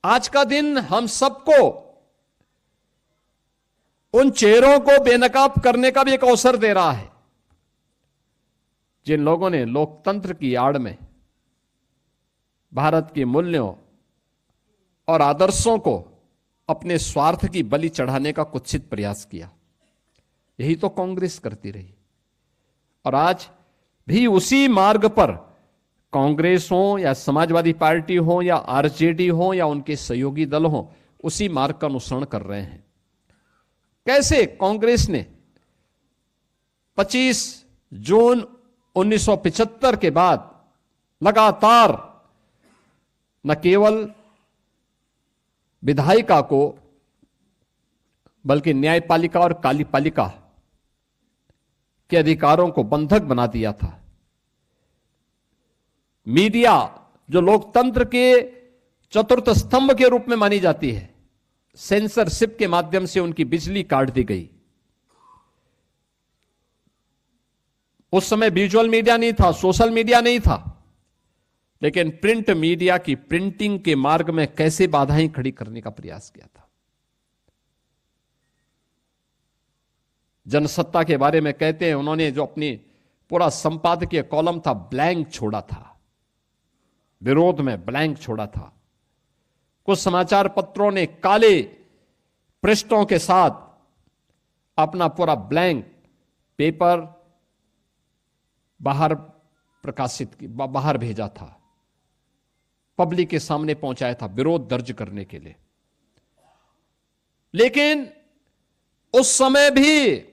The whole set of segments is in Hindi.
आज का दिन हम सबको उन चेहरों को बेनकाब करने का भी एक अवसर दे रहा है जिन लोगों ने लोकतंत्र की आड़ में भारत के मूल्यों और आदर्शों को अपने स्वार्थ की बलि चढ़ाने का कुत्सित प्रयास किया। यही तो कांग्रेस करती रही और आज भी उसी मार्ग पर कांग्रेस हो या समाजवादी पार्टी हो या आरजेडी हो या उनके सहयोगी दल हो, उसी मार्ग का अनुसरण कर रहे हैं। कैसे कांग्रेस ने 25 जून 1975 के बाद लगातार न केवल विधायिका को बल्कि न्यायपालिका और कार्यपालिका के अधिकारों को बंधक बना दिया था। मीडिया जो लोकतंत्र के चतुर्थ स्तंभ के रूप में मानी जाती है, सेंसरशिप के माध्यम से उनकी बिजली काट दी गई। उस समय विजुअल मीडिया नहीं था, सोशल मीडिया नहीं था, लेकिन प्रिंट मीडिया की प्रिंटिंग के मार्ग में कैसे बाधाएं खड़ी करने का प्रयास किया था। जनसत्ता के बारे में कहते हैं उन्होंने जो अपनी पूरा संपादकीय कॉलम था ब्लैंक छोड़ा था, विरोध में ब्लैंक छोड़ा था। कुछ समाचार पत्रों ने काले पृष्ठों के साथ अपना पूरा ब्लैंक पेपर बाहर भेजा था, पब्लिक के सामने पहुंचाया था विरोध दर्ज करने के लिए। लेकिन उस समय भी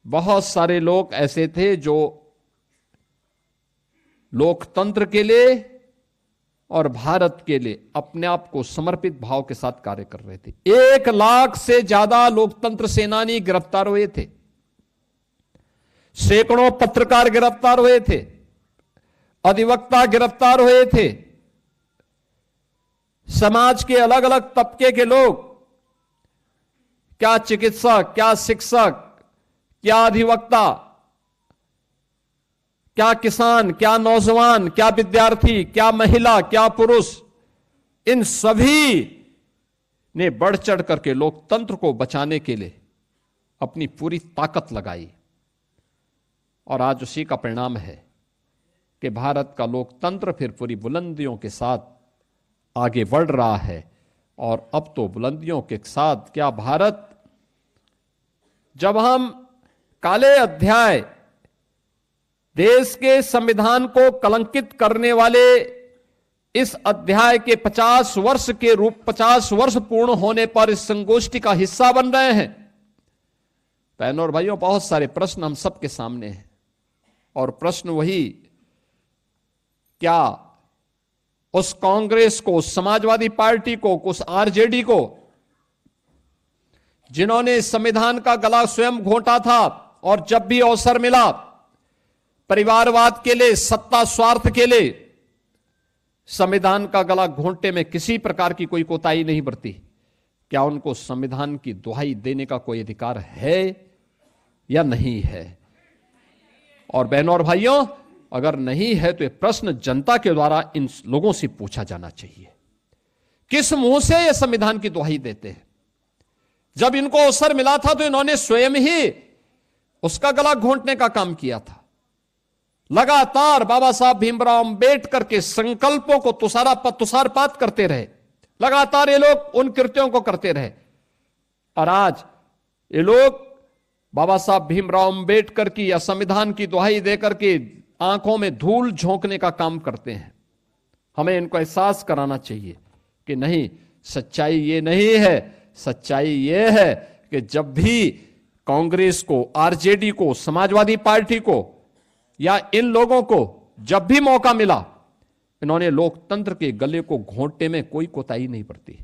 बहुत सारे लोग ऐसे थे जो लोकतंत्र के लिए और भारत के लिए अपने आप को समर्पित भाव के साथ कार्य कर रहे थे। 1 लाख से ज्यादा लोकतंत्र सेनानी गिरफ्तार हुए थे, सैकड़ों पत्रकार गिरफ्तार हुए थे, अधिवक्ता गिरफ्तार हुए थे, समाज के अलग अलग तबके के लोग, क्या चिकित्सक, क्या शिक्षक, क्या अधिवक्ता, क्या किसान, क्या नौजवान, क्या विद्यार्थी, क्या महिला, क्या पुरुष, इन सभी ने बढ़ चढ़ करके लोकतंत्र को बचाने के लिए अपनी पूरी ताकत लगाई। और आज उसी का परिणाम है कि भारत का लोकतंत्र फिर पूरी बुलंदियों के साथ आगे बढ़ रहा है। और अब तो बुलंदियों के साथ क्या भारत, जब हम काले अध्याय, देश के संविधान को कलंकित करने वाले इस अध्याय के 50 वर्ष पूर्ण होने पर इस संगोष्ठी का हिस्सा बन रहे हैं, बहनों और भाइयों, बहुत सारे प्रश्न हम सबके सामने हैं। और प्रश्न वही, क्या उस कांग्रेस को, उस समाजवादी पार्टी को, उस आरजेडी को, जिन्होंने संविधान का गला स्वयं घोंटा था और जब भी अवसर मिला परिवारवाद के लिए, सत्ता स्वार्थ के लिए संविधान का गला घोंटने में किसी प्रकार की कोई कोताही नहीं बरती, क्या उनको संविधान की दुहाई देने का कोई अधिकार है या नहीं है? और बहनों और भाइयों, अगर नहीं है तो यह प्रश्न जनता के द्वारा इन लोगों से पूछा जाना चाहिए, किस मुंह से यह संविधान की दुहाई देते हैं? जब इनको अवसर मिला था तो इन्होंने स्वयं ही उसका गला घोंटने का काम किया था। लगातार बाबा साहब भीमराव अंबेडकर के संकल्पों को तुषारपात करते रहे, लगातार ये लोग उन कृत्यों को करते रहे। और आज ये लोग बाबा साहब भीमराव अंबेडकर की या संविधान की दुहाई देकर के आंखों में धूल झोंकने का काम करते हैं। हमें इनको एहसास कराना चाहिए कि नहीं, सच्चाई ये नहीं है। सच्चाई ये है कि जब भी कांग्रेस को, आरजेडी को, समाजवादी पार्टी को या इन लोगों को जब भी मौका मिला, इन्होंने लोकतंत्र के गले को घोंटने में कोई कोताही नहीं बरती।